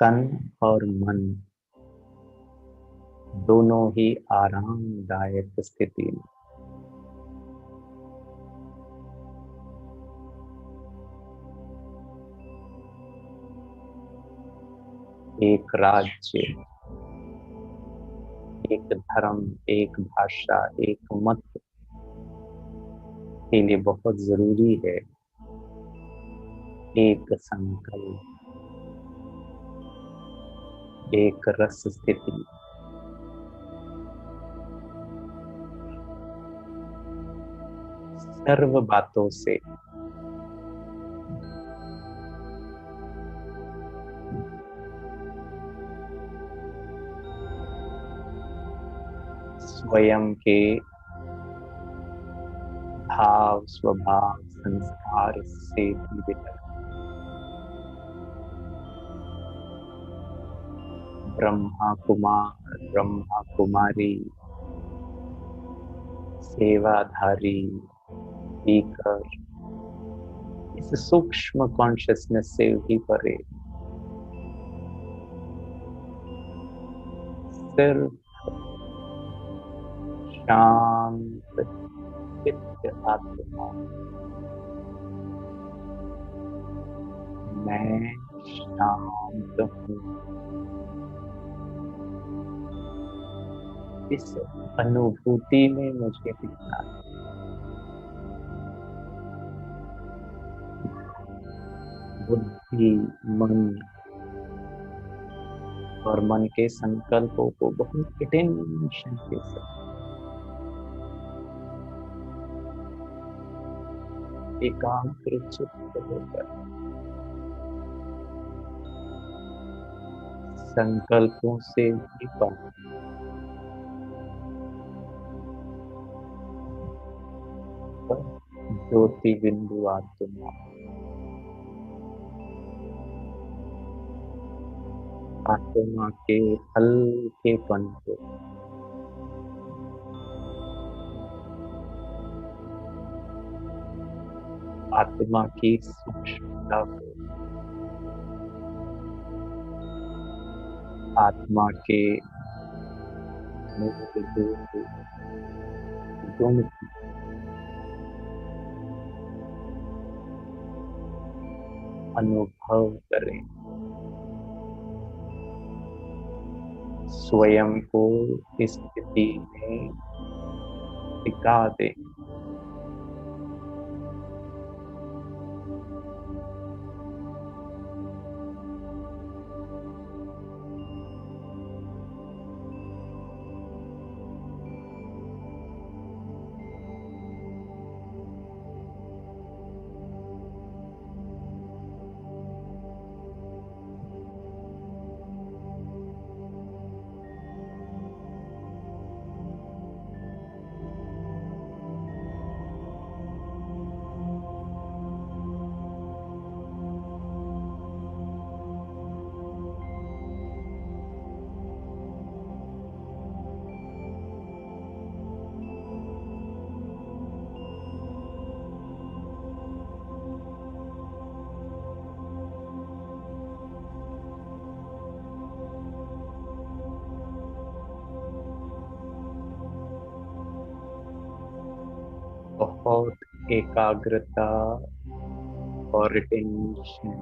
तन और मन दोनों ही आरामदायक स्थिति में, एक राज्य, एक धर्म, एक भाषा, एक मत के लिए बहुत जरूरी है एक संकल्प, एक रस स्थिति। सर्व बातों से स्वयं के भाव, स्वभाव, संस्कार से भी ब्रह्मा कुमार, ब्रह्मा कुमारी, सेवाधारी, स्पीकर, इस सूक्ष्म कॉन्शियसनेस से भी परे सिर्फ शांत चित्त आत्मा, मैं शांत हूँ, इस अनुभूति में मुझे दिखना है। बुद्धि, मन और मन के संकल्पों को बहुत अटेंशन के साथ एकाग्र चित्त होकर संकल्पों से भी पर ज्योति बिंदु आत्मा, आत्मा के हल्केपन को, आत्मा की सूक्ष्मता को, आत्मा के मूल गुण की अनुभव करें, स्वयं को इस स्थिति में टिका दें। बहुत एकाग्रता और टेंशन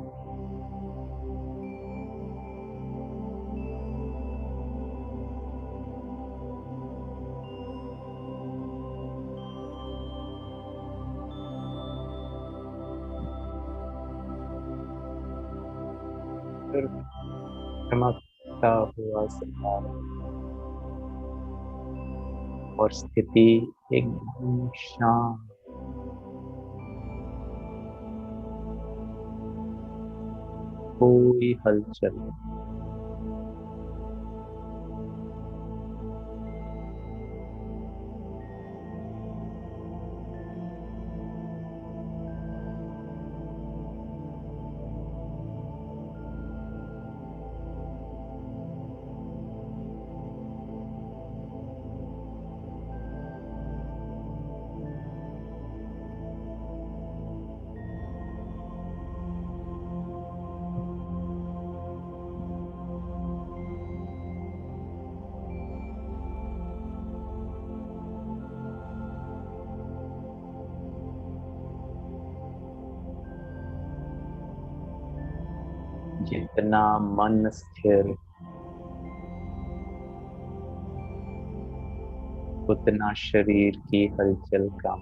सिर्फ चमकता हुआ स्वभाव और स्थिति एकदम शांत, कोई हलचल नहीं। जितना मन स्थिर, उतना शरीर की हलचल कम,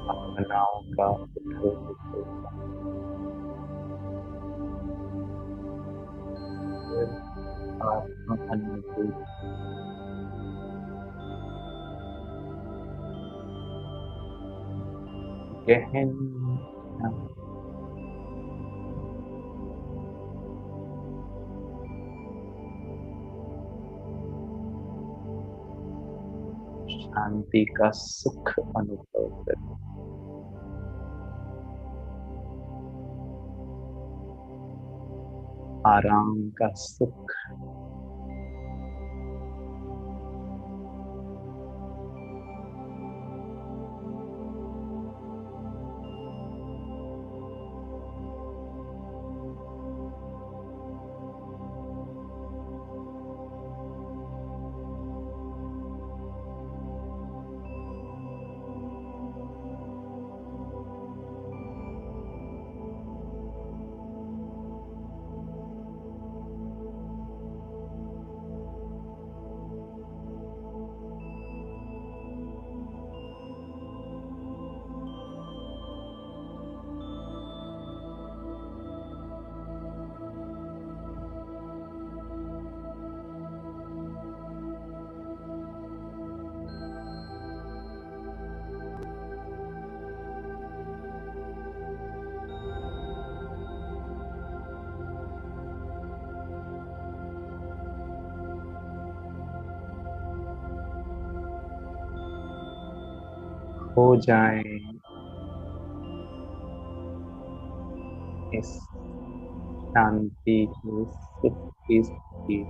भावनाओं का उथल पुथल कम, आत्म अनुभूति गहन, शांति का सुख अनुभव कर, आराम का सुख, हो जाएं इस शांति के सुख की स्थिति,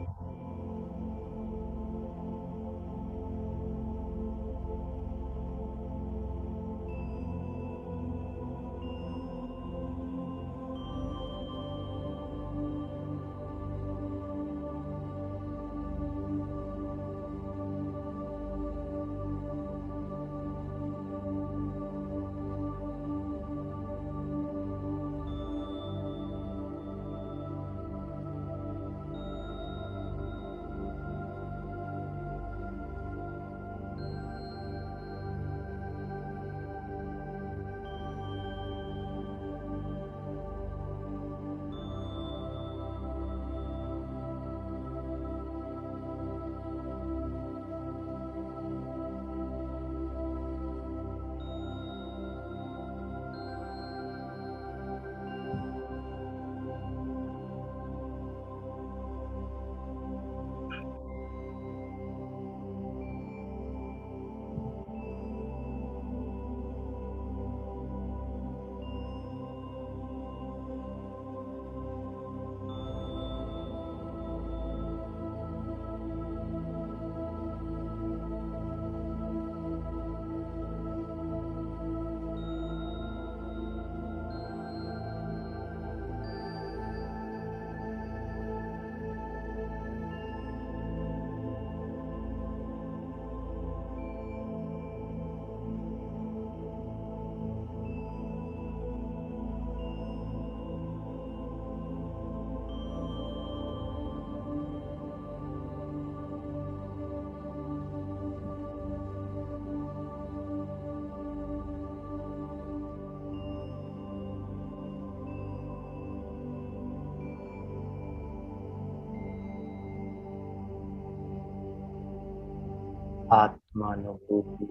आत्मानुभूति,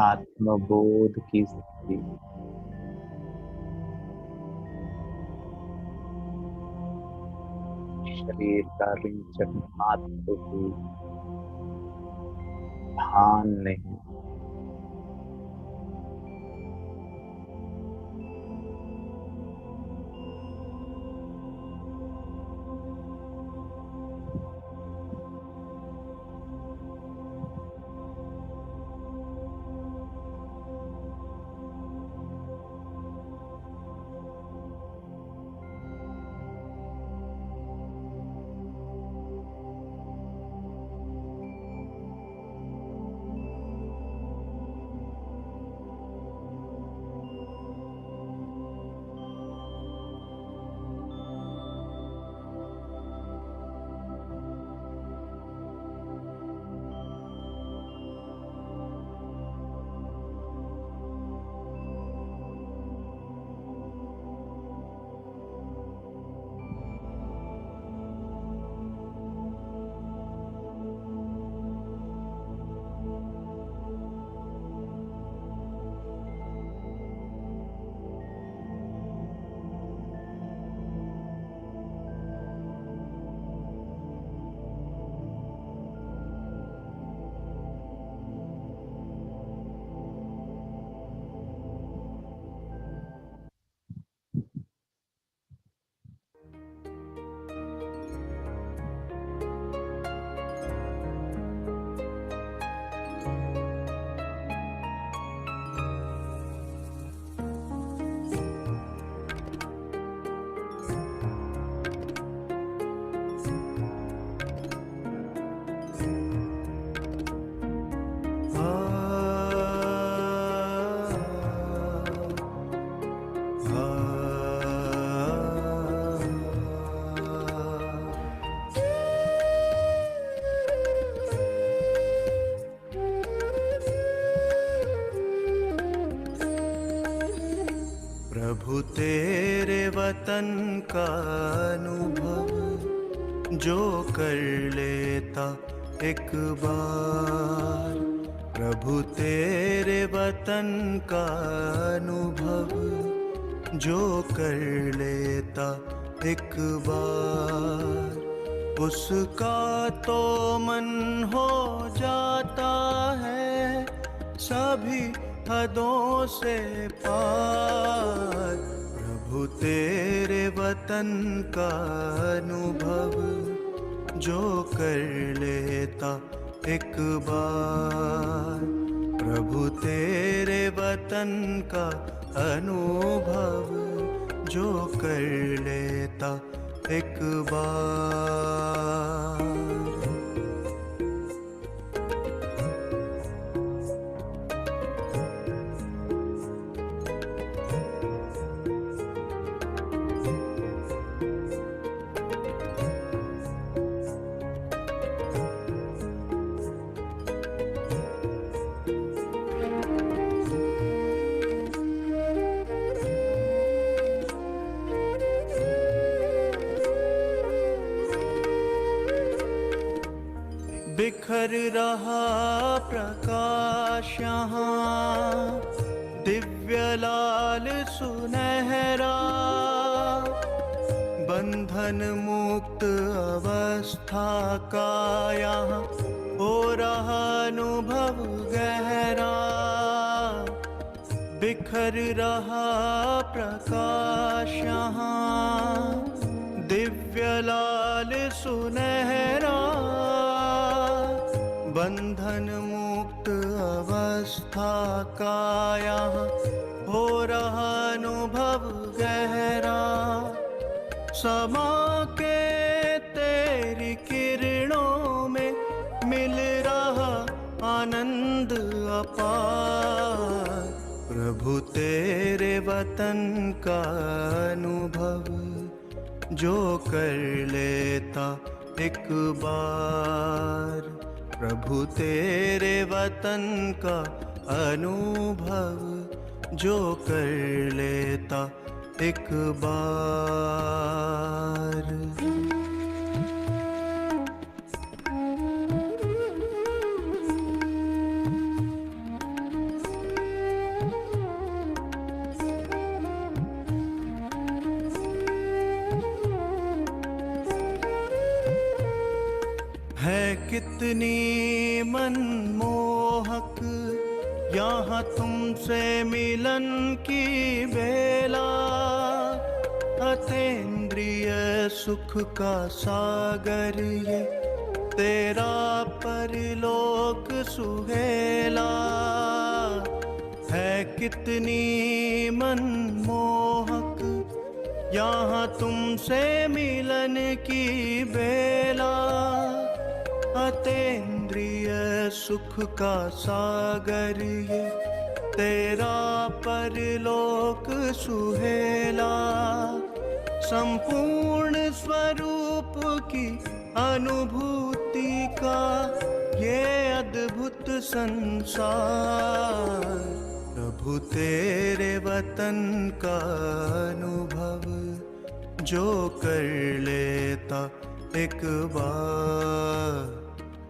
आत्मबोध की स्थिति, शरीर का रिंचक मात्र भी भान नहीं, तेरे वतन का अनुभव जो कर लेता एक बार। प्रभु तेरे वतन का अनुभव जो कर लेता एक बार, उसका तो मन हो जाता है सभी हदों से पार। प्रभु तेरे वतन का अनुभव जो कर लेता एक बार। प्रभु तेरे वतन का अनुभव जो कर लेता एक बार। बिखर रहा प्रकाश यहाँ दिव्य लाल सुनहरा, बंधन मुक्त अवस्था का यहाँ हो रहा अनुभव गहरा। बिखर रहा प्रकाश यहाँ दिव्य लाल सुनहरा, बंधन मुक्त अवस्था का यहाँ हो रहा अनुभव गहरा। समा के तेरी किरणों में मिल रहा आनंद अपार। प्रभु तेरे वतन का अनुभव जो कर लेता एक बार। प्रभु तेरे वतन का अनुभव जो कर लेता एक बार। है कितनी मनमोहक यहाँ तुमसे मिलन की बेला, अतीन्द्रिय सुख का सागर ये तेरा परलोक सुहेला। है कितनी मनमोहक यहाँ तुमसे मिलन की बेला, अतीन्द्रिय सुख का सागर ये तेरा परलोक सुहेला। संपूर्ण स्वरूप की अनुभूति का ये अद्भुत संसार। प्रभु तेरे वतन का अनुभव जो कर लेता एक बार।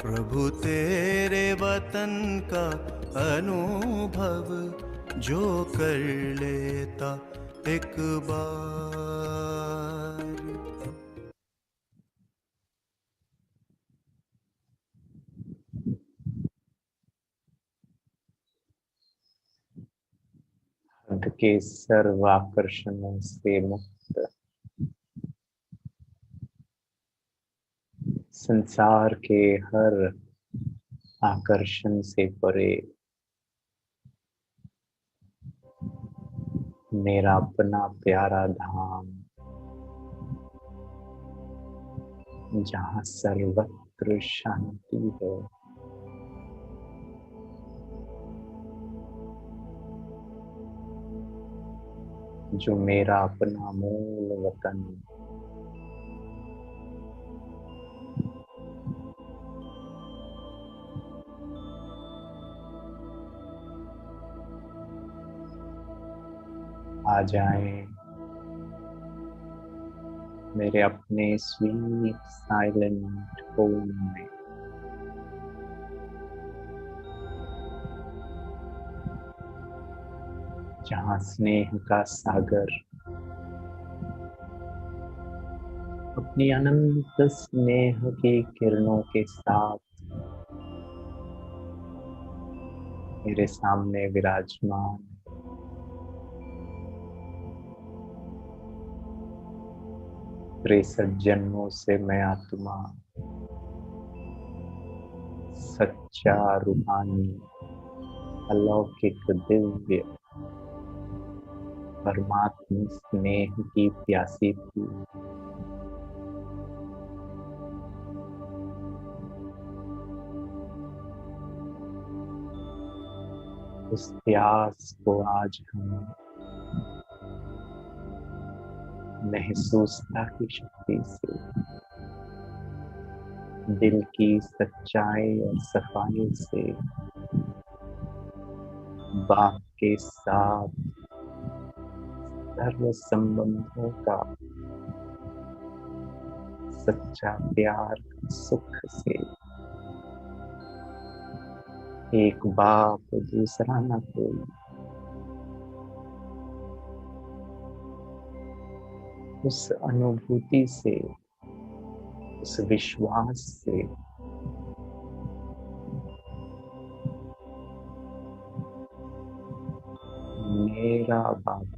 प्रभु तेरे वतन का अनुभव जो कर लेता एक बार। हद के सर्व आकर्षणों से मुक्त, संसार के हर आकर्षण से परे, मेरा अपना प्यारा धाम जहाँ सर्वत्र शांति है। जो मेरा अपना मूल वतन, आ जाएं मेरे अपने स्वीट साइलेंट होम में। जहाँ स्नेह का सागर अपनी अनंत स्नेह की किरणों के साथ मेरे सामने विराजमान। 63 जन्मों से मैं आत्मा, सच्चा रूहानी अलौकिक दिव्य परमात्म स्नेह की प्यासी थी। उस प्यास को आज हम महसूसता की शक्ति से, दिल की सच्चाई और सफाई से, बाप के साथ सर्व संबंधों का सच्चा प्यार सुख से, एक बाप दूसरा न कोई, उस अनुभूति से, उस विश्वास से मेरा बाप,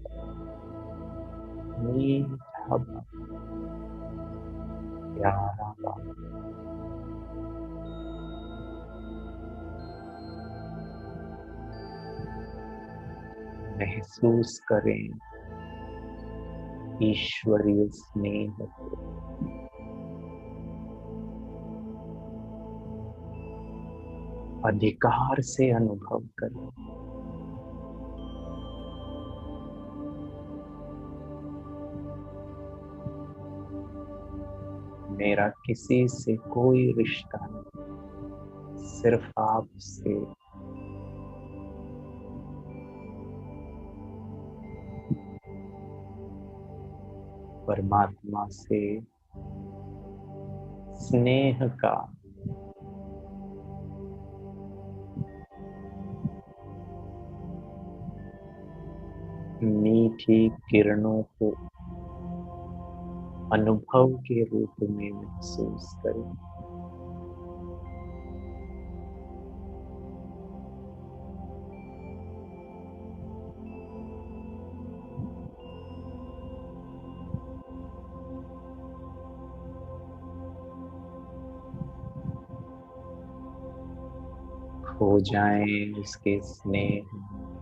मीठा बाप, प्यारा बाप महसूस करें ईश्वरीय स्नेह को। अधिकार से अनुभव करें। मेरा किसी से कोई रिश्ता नहीं, सिर्फ आपसे। परमात्मा से स्नेह का मीठी किरणों को अनुभव के रूप में महसूस करें। खो जाएं उसके स्नेह में।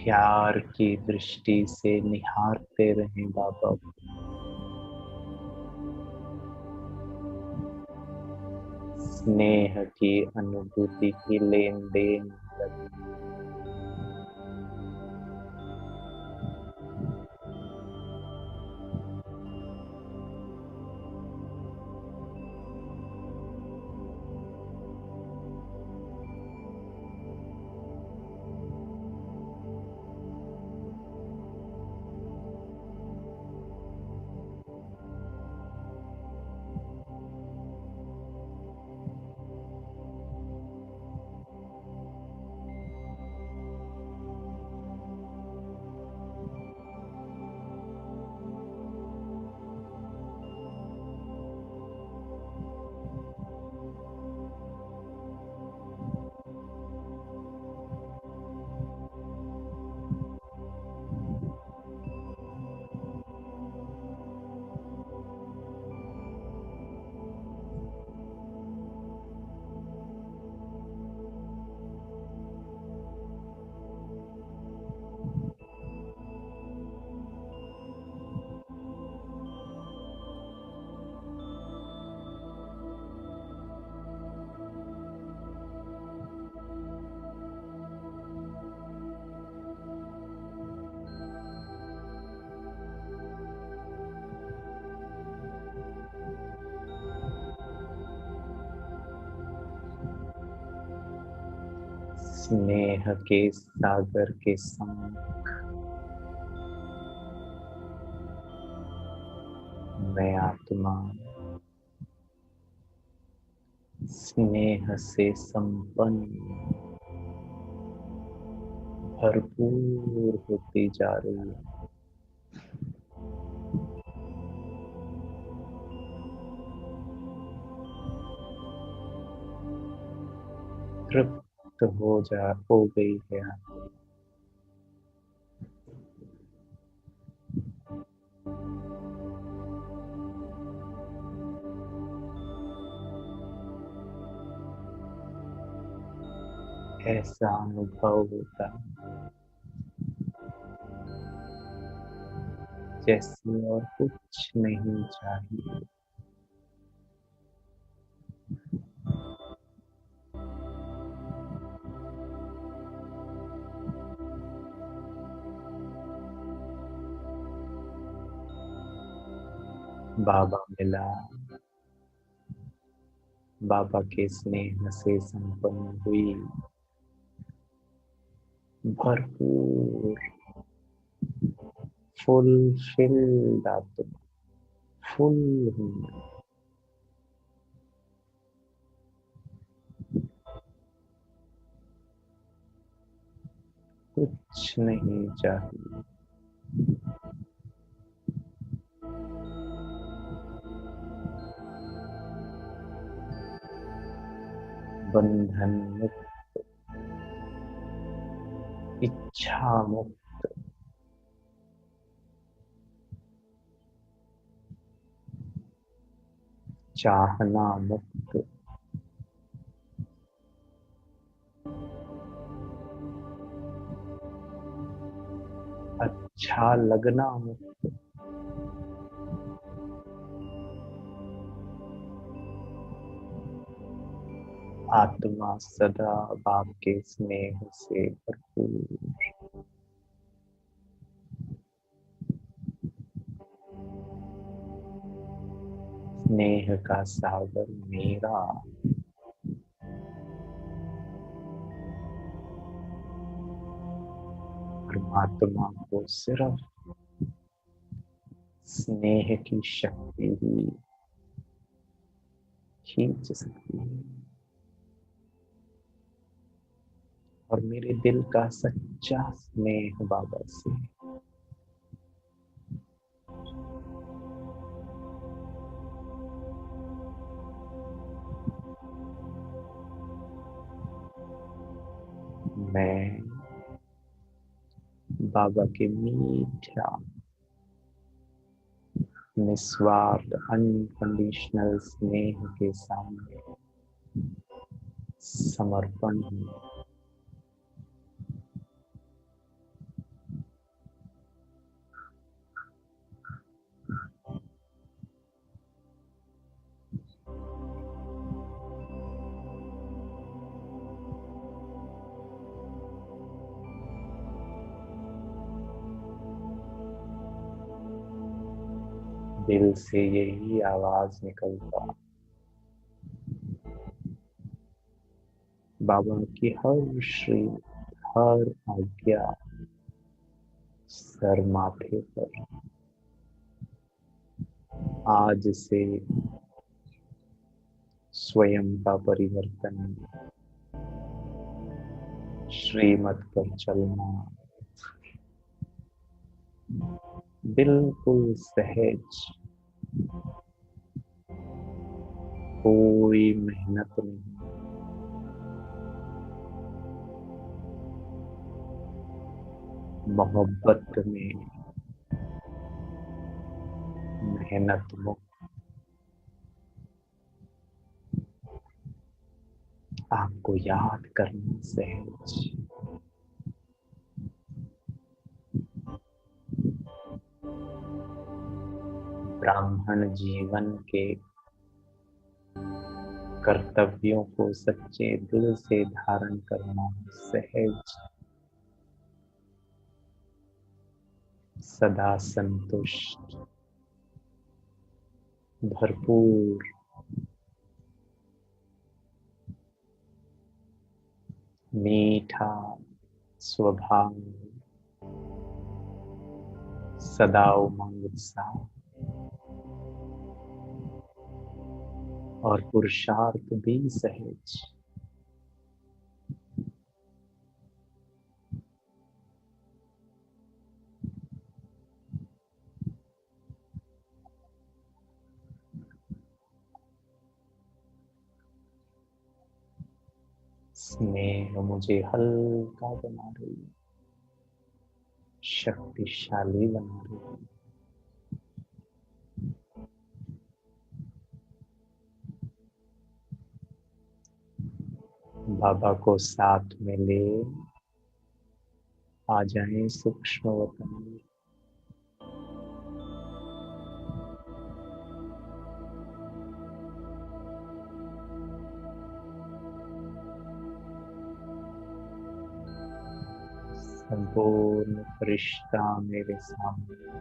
प्यार की दृष्टि से निहारते रहें बाबा। स्नेह की अनुभूति की लेन देन करें। स्नेह के सागर के संग मैं आत्मा स्नेह से संपन्न भरपूर होती जा रही है। तृप्त हो गई है। ऐसा अनुभव होता है जैसे और कुछ नहीं चाहिए। बाबा मिला, बाबा के स्नेह से संपन्न हुई भरपूर फुलफिल्ड आत्मा, फुल हूँ। कुछ नहीं चाहिए। बंधन मुक्त, इच्छा मुक्त, चाहना मुक्त, अच्छा लगना मुक्त। आत्मा सदा बाप के स्नेह से भरपूर। स्नेह का सागर मेरा, परमात्मा को सिर्फ स्नेह की शक्ति ही खींच सकती है। और मेरे दिल का सच्चा स्नेह बाबा से मैं बाबा के मीठा निस्वार्थ अनकंडीशनल स्नेह के सामने समर्पण हूँ। दिल से यही आवाज निकलता, बाबा की हर श्री, हर आज्ञा सर माथे पर। आज से स्वयं का परिवर्तन, श्रीमत पर चलना बिल्कुल सहज, कोई मेहनत नहीं। मोहब्बत में मेहनत मुक्त। आपको याद करना सहज। ब्राह्मण जीवन के कर्तव्यों को सच्चे दिल से धारण करना सहज, सदा संतुष्ट, भरपूर। मीठा स्वभाव, सदा उमंग उत्साह और पुरुषार्थ भी सहज। स्नेह मुझे हल्का बना रही है, शक्तिशाली बना रही है। बाबा को साथ में ले आ जाएं सूक्ष्म वतन में। संपूर्ण फरिश्ता मेरे सामने,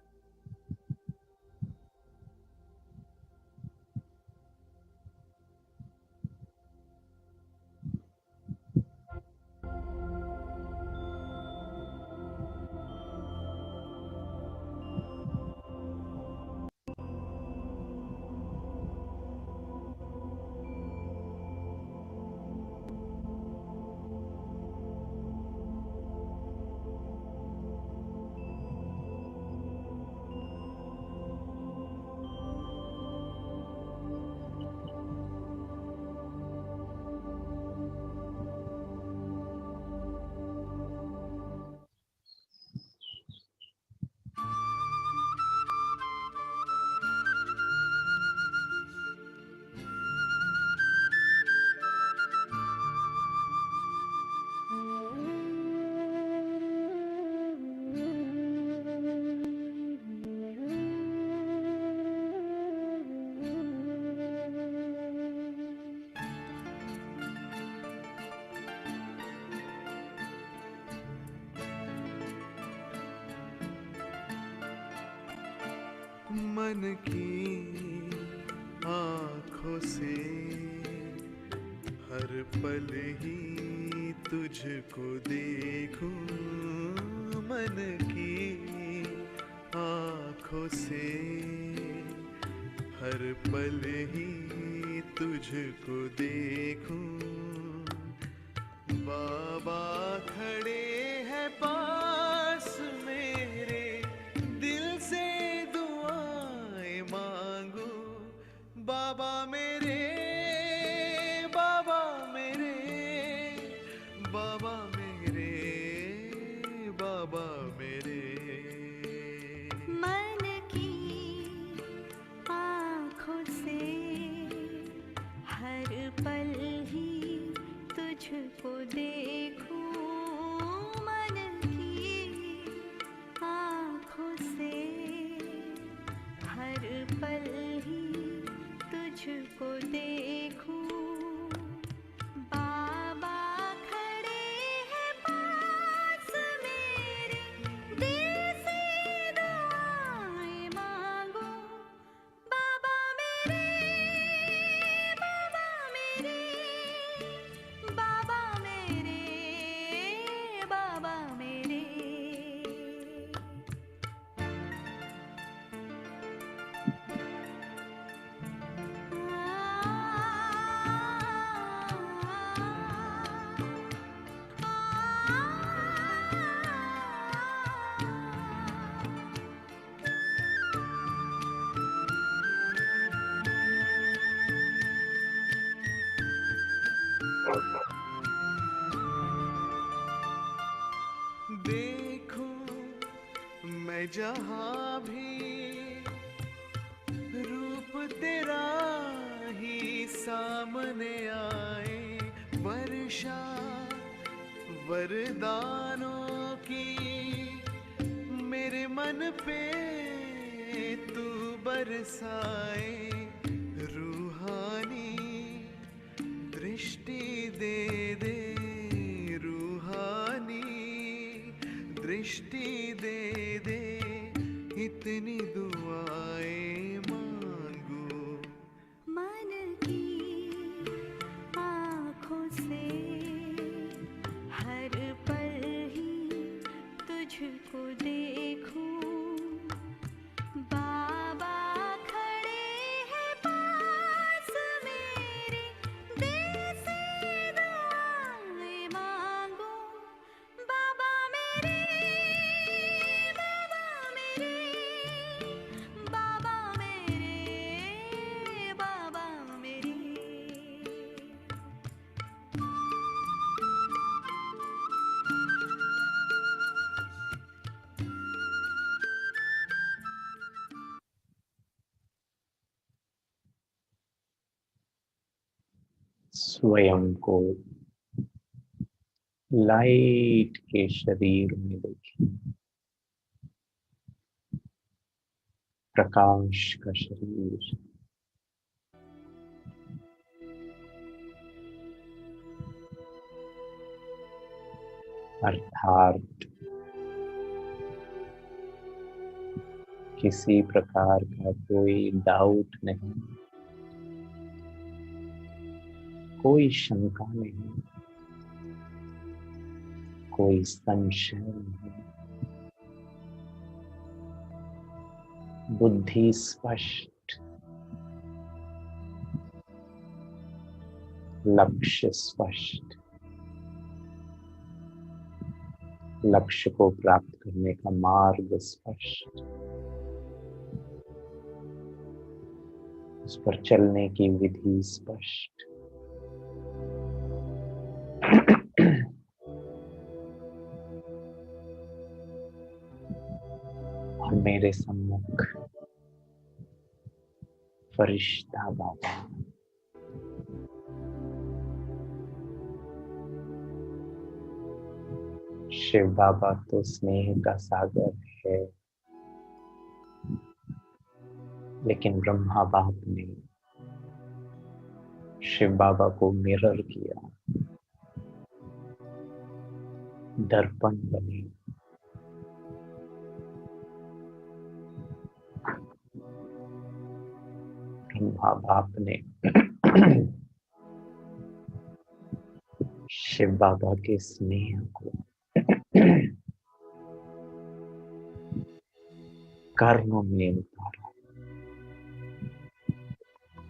मन की आँखों से हर पल ही तुझको देखूं, मन की आँखों से हर पल ही तुझको देखूं। बाबा खड़े हैं पास मेरे, दिल से दुआएं मांगू। बाबा मेरे, बाबा मेरे, बाबा मेरे, बाबा मेरे। मन की आँखों से हर पल ही तुझको देखूं, मन की आँखों से हर पल ही तुझको देखूं। बाबा खड़े हैं पास मेरे, दिल से दुआएं मांगो। बाबा मेरे, बाबा मेरे, बाबा मेरे, बाबा मेरे। देखूं मैं जहाँ भी रूप तेरा ही सामने आए, वर्षा वरदानों की मेरे मन पे तू बरसाए। रूहानी दृष्टि दे दे, रूहानी दृष्टि दे दे, इतनी दुआएं मांगू। मन की आँखों से स्वयं को लाइट के शरीर में देखें, प्रकाश का शरीर। अर्थात किसी प्रकार का कोई डाउट नहीं, कोई शंका नहीं, कोई संशय नहीं। बुद्धि स्पष्ट, लक्ष्य स्पष्ट, लक्ष्य को प्राप्त करने का मार्ग स्पष्ट, उस पर चलने की विधि स्पष्ट। और मेरे सम्मुख फरिश्ता बाबा, शिव बाबा तो स्नेह का सागर है, लेकिन ब्रह्मा बाप ने शिव बाबा को मिरर किया, दर्पण बने। ब्रह्मा बाप ने शिव बाबा के स्नेह को कर्म में उतारा,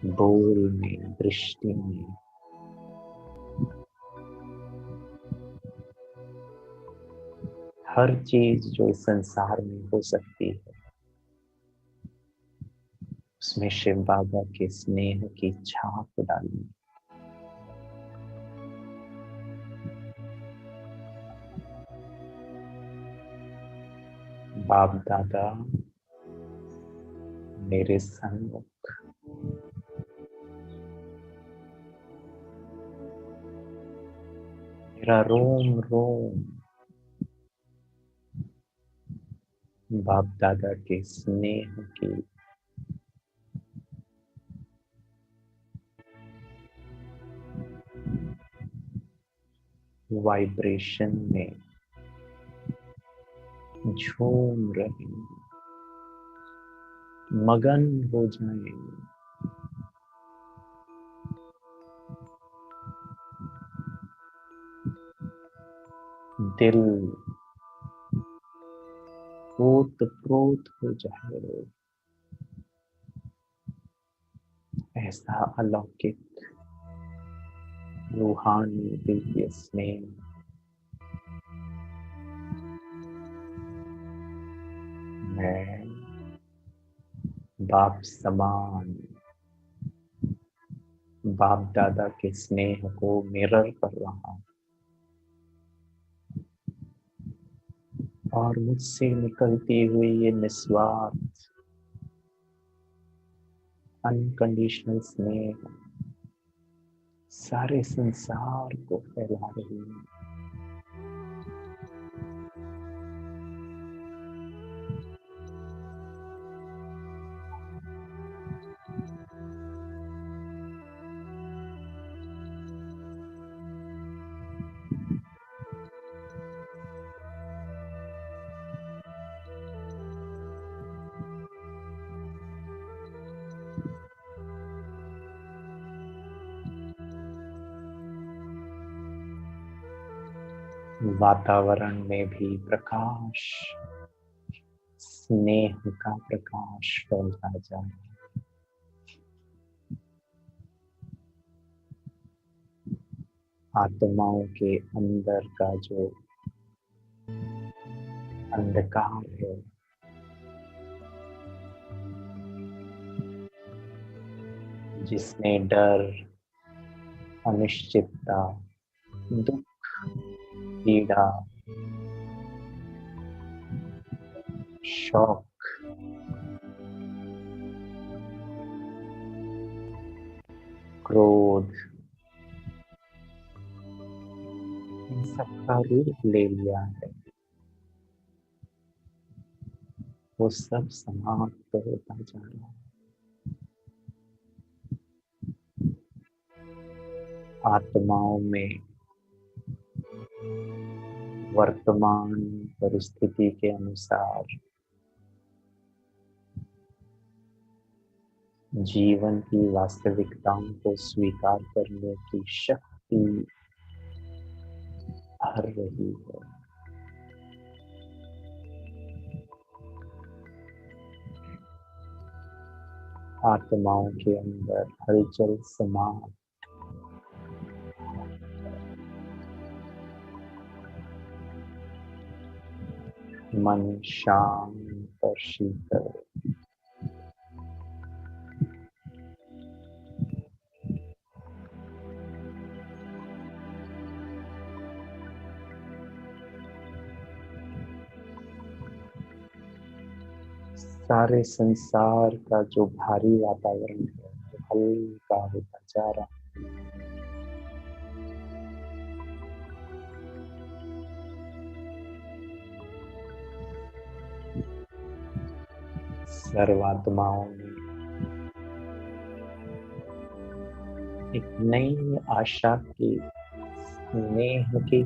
बोल में, दृष्टि में। हर चीज जो इस संसार में हो सकती है, उसमें शिव बाबा के स्नेह की छाप डाली। बाप दादा मेरे सन्मुख मेरा रोम रोम बाप दादा के स्नेह की वाइब्रेशन में झूम रहे, मगन हो जाए। दिल ओतप्रोत हो जाए, ऐसा अलौकिक रूहानी दिव्य स्नेह मैं बाप समान बाप दादा के स्नेह को मिरर कर रहा हूं, और मुझसे निकलती हुई ये निस्वार्थ अनकंडीशनल स्नेह सारे संसार को फैला रही है। वातावरण में भी प्रकाश, स्नेह का प्रकाश फैलता जाए। आत्माओं के अंदर का जो अंधकार है, जिसने डर, अनिश्चितता, दुख, पीड़ा, शौक, क्रोध, सबका रूप ले लिया है, वो सब समाप्त होता जा रहा है। आत्माओं में वर्तमान परिस्थिति के अनुसार जीवन की वास्तविकताओं को स्वीकार करने की शक्ति भर रही है। आत्माओं के अंदर हलचल समाप्त, मन शांत और शीतल। सारे संसार का जो भारी वातावरण है वो हल्का होता जा रहा है। सर्वात्माओं में एक नई आशा की, स्नेह की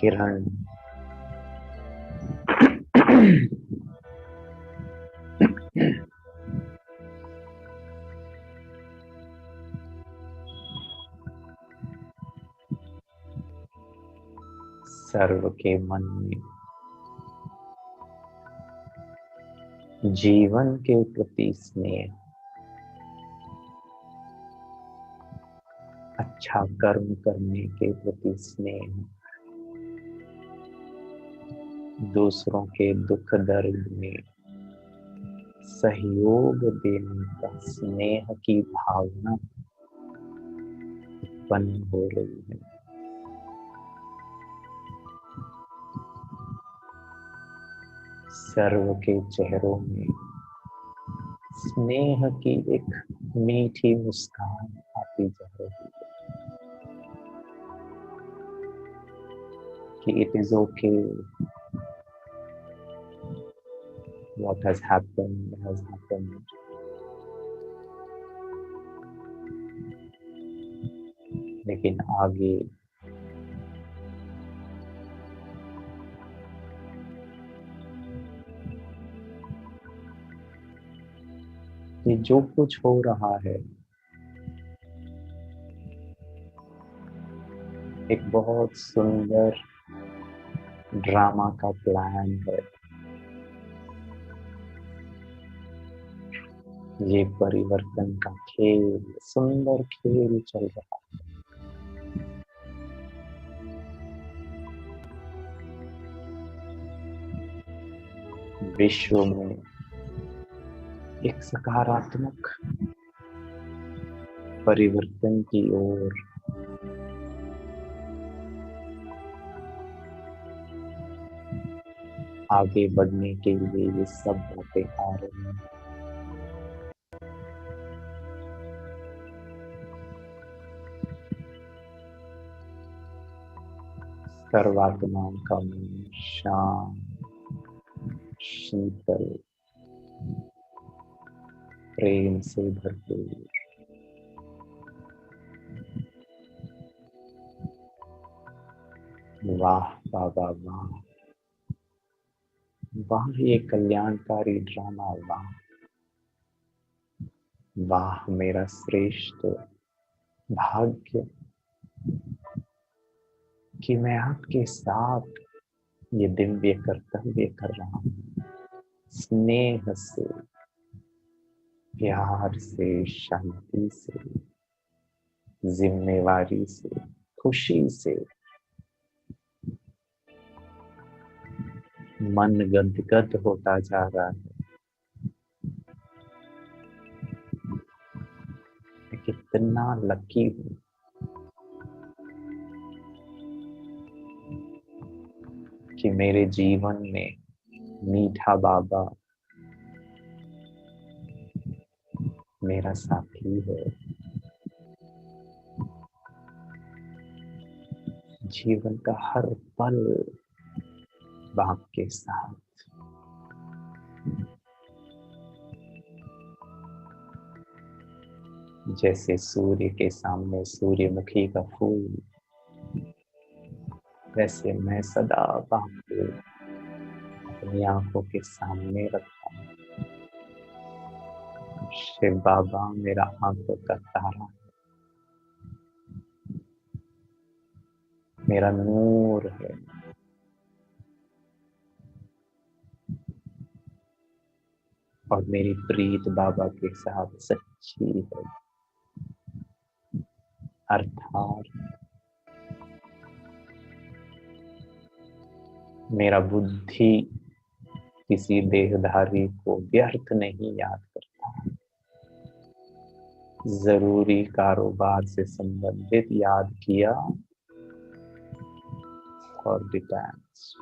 किरण सर्व के मन में जीवन के प्रति स्नेह, अच्छा कर्म करने के प्रति स्नेह, दूसरों के दुख दर्द में सहयोग देने का स्नेह की भावना उत्पन्न हो रही है। सर्व के चेहरों में स्नेह की एक मीठी मुस्कान आती जा रही है कि it is okay, what has happened has happened. लेकिन आगे ये जो कुछ हो रहा है एक बहुत सुंदर ड्रामा का प्लान है। ये परिवर्तन का खेल, सुंदर खेल चल रहा है। विश्व में एक सकारात्मक परिवर्तन की ओर आगे बढ़ने के लिए ये सब बातें आ रही हैं। सर्वात्माओं का मन शांत, शीतल, प्रेम से भरपूर। वाह बाबा वाह, वाह ये कल्याणकारी ड्रामा, वाह वाह मेरा श्रेष्ठ भाग्य कि मैं आपके साथ ये दिव्य कर्तव्य कर रहा हूँ। स्नेह से, प्यार से, शांति से, जिम्मेवारी से, खुशी से। मन गदगद होता जा रहा है। मैं कितना लकी हूँ कि मेरे जीवन में मीठा बाबा मेरा साथी है। जीवन का हर पल बाप के साथ। जैसे सूर्य के सामने सूर्यमुखी का फूल, वैसे मैं सदा बाप को अपनी आंखों के सामने रखता हूँ। शिव बाबा मेरा आंखों का तारा, मेरा नूर है। और मेरी प्रीत बाबा के साथ सच्ची है। अर्थात मेरा बुद्धि किसी देहधारी को व्यर्थ नहीं याद करता। जरूरी कारोबार से संबंधित याद किया और डिटेच,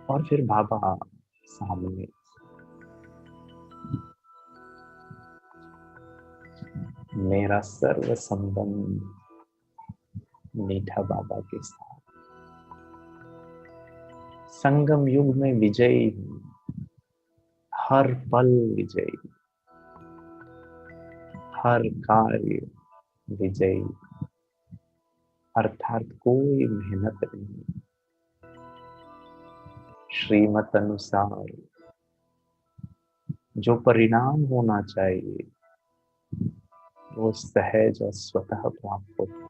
और फिर बाबा सामने। मेरा सर्व संबंध मीठा बाबा के साथ। संगम युग में विजयी हूं, हर पल विजयी, हर कार्य विजयी। अर्थात कोई मेहनत नहीं, श्रीमत अनुसार जो परिणाम होना चाहिए वो सहज और स्वतः प्राप्त होता।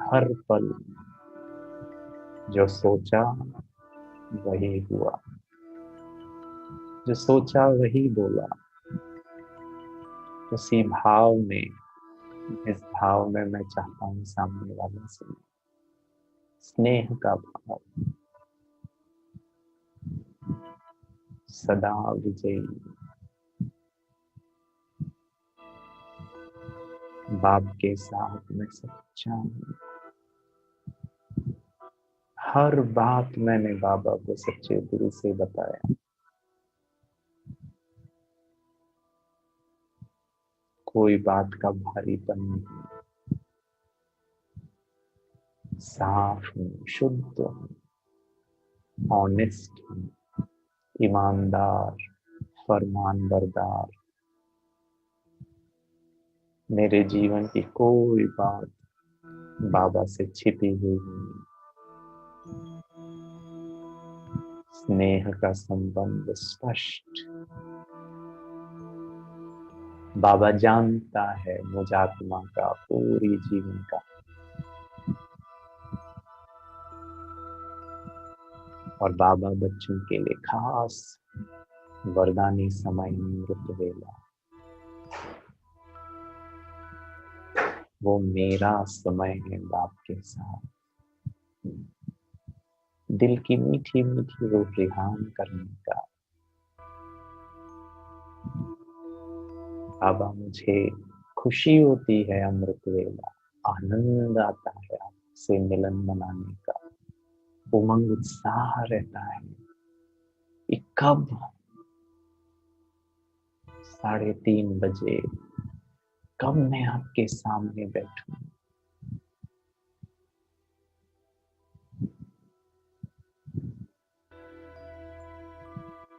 हर पल जो सोचा वही हुआ, जो सोचा वही बोला। उसी भाव में, इस भाव में मैं चाहता हूँ सामने वाले से स्नेह का भाव, सदा विजयी। बाप के साथ मैं सच्चा हूँ। हर बात मैंने बाबा को सच्चे दिल से बताया। कोई बात का भारीपन नहीं। साफ हूँ, शुद्ध हूँ, ऑनेस्ट हूँ, ईमानदार, फरमान बरदार। मेरे जीवन की कोई बात बाबा से छिपी हुई नहीं। स्नेह का संबंध स्पष्ट। बाबा जानता है मुझ आत्मा का पूरी जीवन का। और बाबा बच्चों के लिए खास वरदानी समय मृत वेला, वो मेरा समय है बाप के साथ। दिल की मीठी मीठी रूह रिहान करने का। बाबा मुझे खुशी होती है अमृत वेला, आनंद आता है आपसे मिलन मनाने का, उमंग उत्साह रहता है कि कब 3:30 बजे कब मैं आपके सामने बैठूं।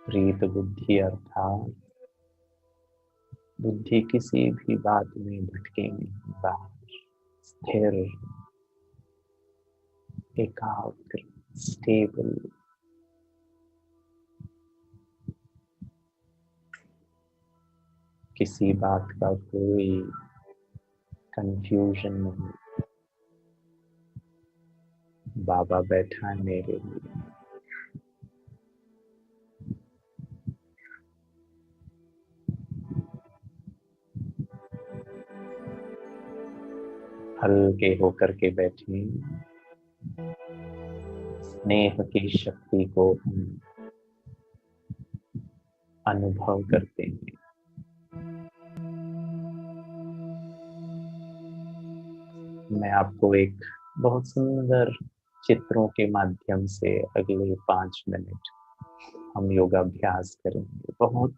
प्रीत बुद्धि अर्थात बुद्धि किसी भी बात में भटके नहीं, बाहर स्थिर, एकाग्र, स्टेबल। किसी बात का कोई कंफ्यूजन नहीं। बाबा बैठा है मेरे लिए। हल्के होकर के बैठे, स्नेह की शक्ति को हम अनुभव करते हैं। मैं आपको एक बहुत सुंदर चित्रों के माध्यम से अगले 5 मिनट हम योगाभ्यास करेंगे। बहुत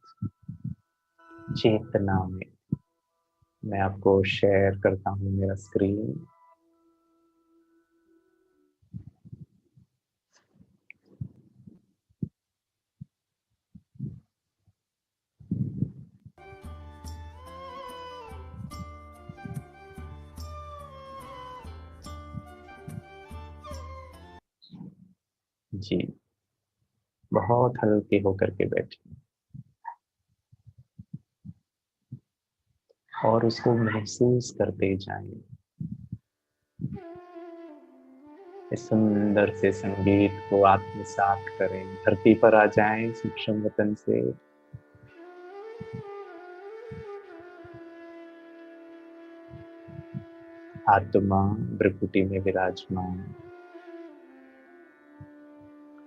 चेतना में मैं आपको शेयर करता हूँ मेरा स्क्रीन। जी, बहुत हल्के होकर के बैठे और उसको महसूस करते जाएं। इस सुंदर से संगीत को आत्मसात करें, धरती पर आ जाएं सूक्ष्म वतन से। आत्मा भ्रिकुटी में विराजमान।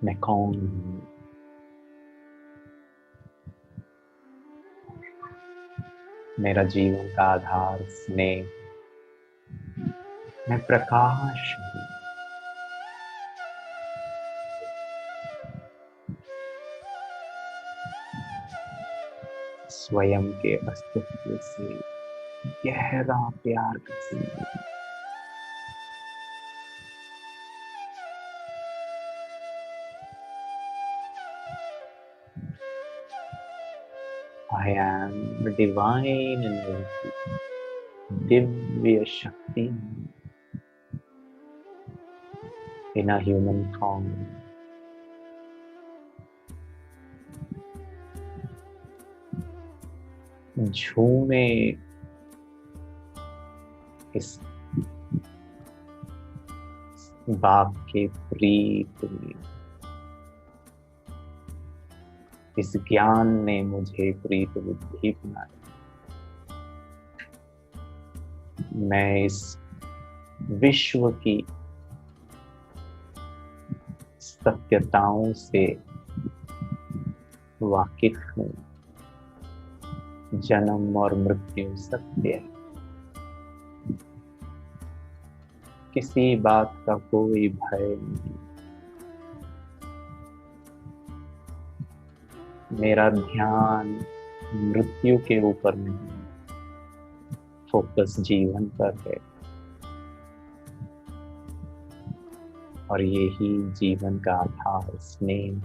मैं कौन हूँ? मेरा जीवन का आधार स्नेह। मैं प्रकाश हूँ। स्वयं के अस्तित्व से गहरा प्यार करती। I am divine energy, Divya शक्ति in a human form. झूमे इस बाप के प्रीत में। इस ज्ञान ने मुझे प्रीत बुद्धि बनाया। मैं इस विश्व की सत्यताओं से वाकिफ हूँ। जन्म और मृत्यु सत्य है। किसी बात का कोई भय नहीं। मेरा ध्यान मृत्यु के ऊपर नहीं, फोकस जीवन पर है। और यही जीवन का आधार स्नेह।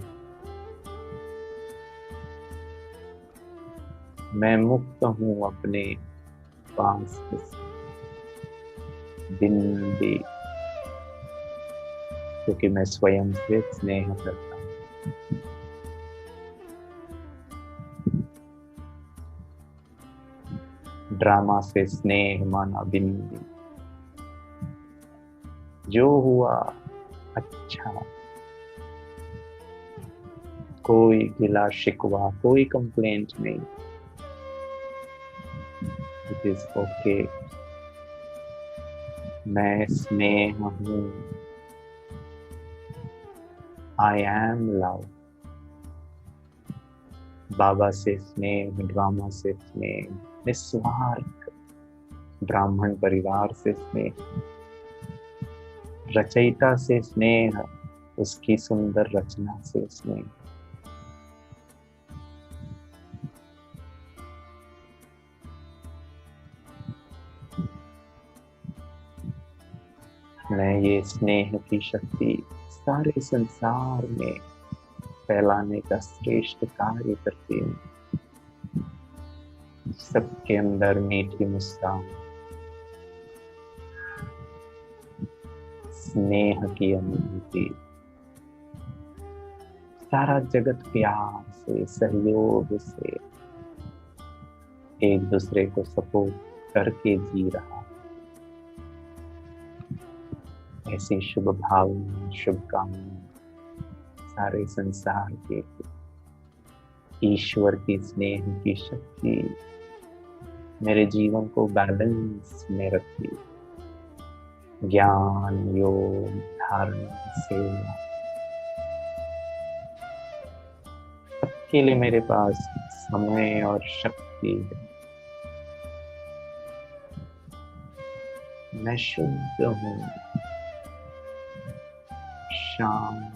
मैं मुक्त हूँ अपने पास दिन भी, क्योंकि मैं स्वयं से स्नेह करता हूँ। ड्रामा से स्नेह माना बिंदी। जो हुआ अच्छा, कोई गिला शिकवा, कोई कंप्लेंट नहीं। It is okay. मैं स्नेह हूँ। I am love. बाबा से स्नेह, ड्रामा से स्नेह, निस्वार्थ ब्राह्मण परिवार से स्नेह, रचयिता से स्नेह, उसकी सुंदर रचना से स्नेह। मैं ये स्नेह की शक्ति सारे संसार में फैलाने का श्रेष्ठ कार्य करती हूँ। सबके अंदर मीठी मुस्कान, स्नेह की अनुभूति। सारा जगत प्यार से, सहयोग से एक दूसरे को सपोर्ट करके जी रहा। ऐसी शुभ भावना, शुभकामना सारे संसार के। ईश्वर की स्नेह की शक्ति मेरे जीवन को बैलेंस में रखती। ज्ञान, योग, धारणा, सेवा, सबके लिए मेरे पास समय और शक्ति है। मैं शुद्ध हूँ, शांत,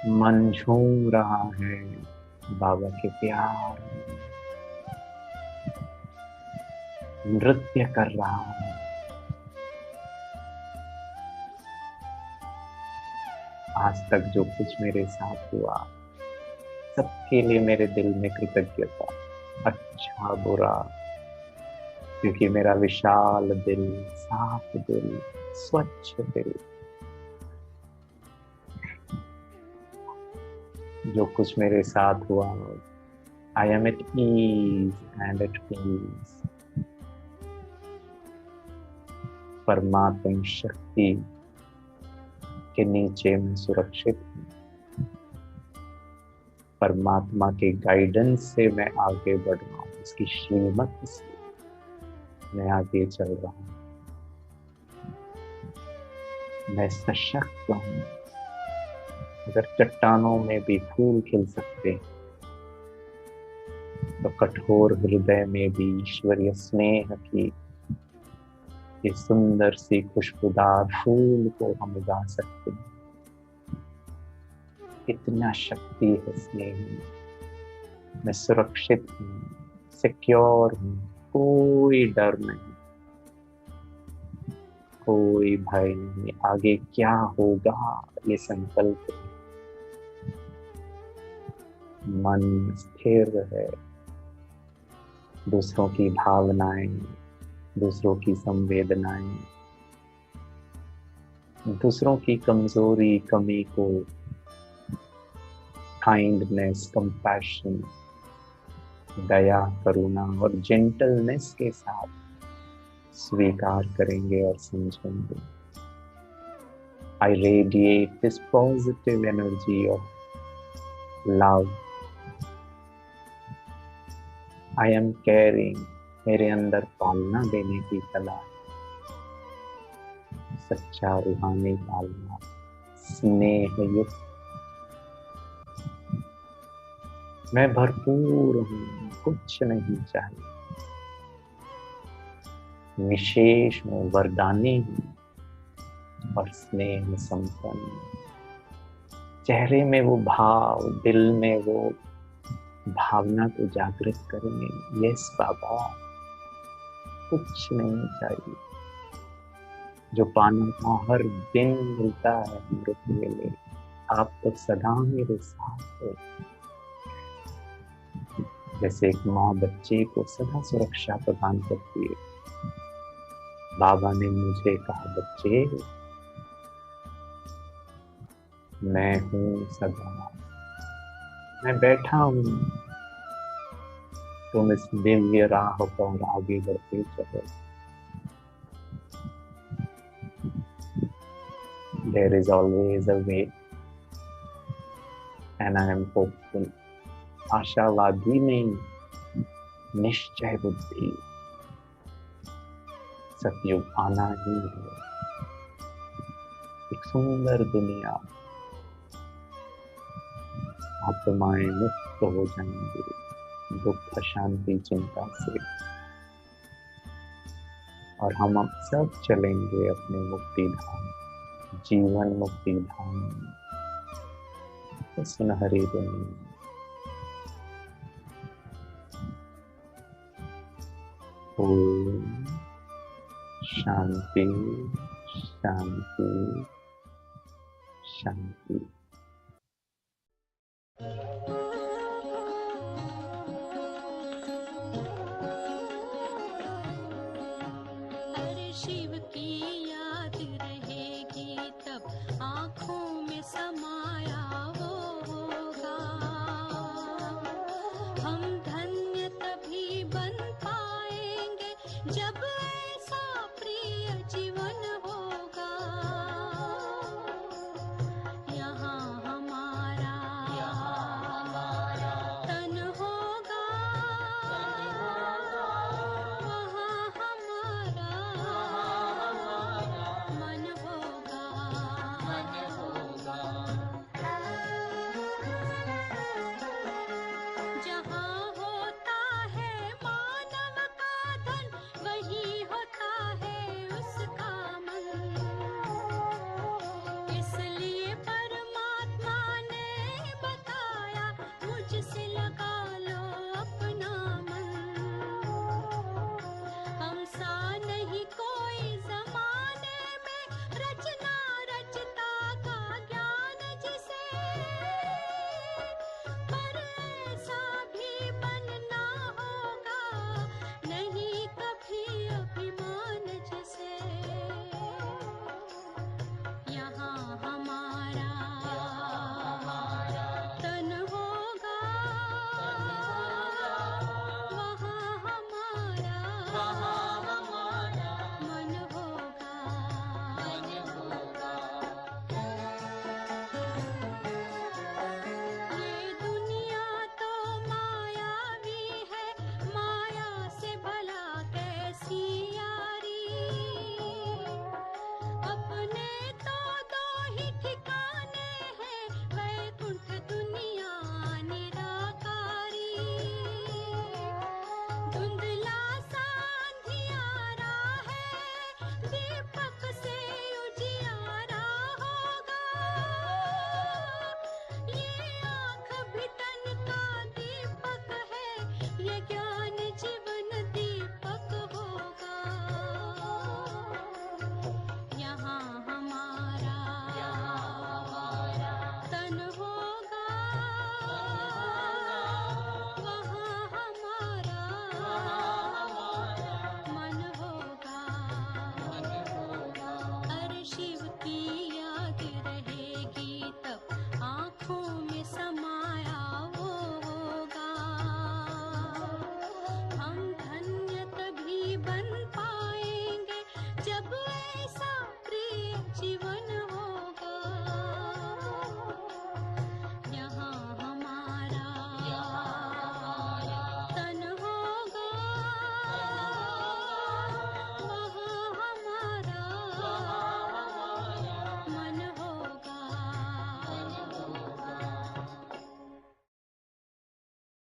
मन झूम रहा है बाबा के प्यार में, नृत्य कर रहा है। आज तक जो कुछ मेरे साथ हुआ, सबके लिए मेरे दिल में कृतज्ञता, अच्छा बुरा, क्योंकि मेरा विशाल दिल, साफ दिल, स्वच्छ दिल। जो कुछ मेरे साथ हुआ, I am at ease and at peace. परमात्मा शक्ति के नीचे मैं सुरक्षित हूँ। परमात्मा के गाइडेंस से मैं आगे बढ़ रहा हूँ, उसकी श्रीमत से मैं आगे चल रहा हूँ। मैं सशक्त हूँ। अगर चट्टानों में भी फूल खिल सकते हैं, तो कठोर हृदय में भी ईश्वरीय स्नेह की इस सुंदर सी खुशबूदार फूल को हम उगा सकते हैं। इतना शक्ति है स्नेह में। मैं सुरक्षित हूँ, सिक्योर हूँ, कोई डर नहीं, कोई भय नहीं। आगे क्या होगा ये संकल्प है। मन स्थिर है। दूसरों की भावनाएं, दूसरों की संवेदनाएं, दूसरों की कमजोरी कमी को काइंडनेस, कंपैशन, दया, करुणा और जेंटलनेस के साथ स्वीकार करेंगे और समझेंगे। I radiate this positive energy of love. I am caring. मेरे अंदर पालना देने की कला, सच्चा रूहानी पालना, स्नेह युक्त। मैं भरपूर हूँ, कुछ नहीं चाहिए। विशेष हूँ, वरदानी हूँ और स्नेह संपन्न। चेहरे में वो भाव, दिल में वो भावना को जागृत करेंगे। यस बाबा, कुछ नहीं चाहिए। जो पाना का हर दिन मिलता है अमृत वेले, आप तो सदा मेरे साथ हो। जैसे एक माँ बच्चे को सदा सुरक्षा प्रदान करती है, बाबा ने मुझे कहा, बच्चे मैं हूँ सदा, मैं बैठा हूँ, तुम इस दिव्य राह पर आगे बढ़ते चलो। There is always a way and I am hopeful. आशावादी नहीं, निश्चय बुद्धि। सतयुग आना ही है। एक सुंदर दुनिया, आत्माएं मुक्त हो जाएंगे दुख, शांति, चिंता से, और हम अब सब चलेंगे अपने मुक्ति धाम, जीवन मुक्ति धाम, सुनहरी दुनिया। ओम शांति शांति शांति। अरे शिव की याद रहेगी तब आँखों में समा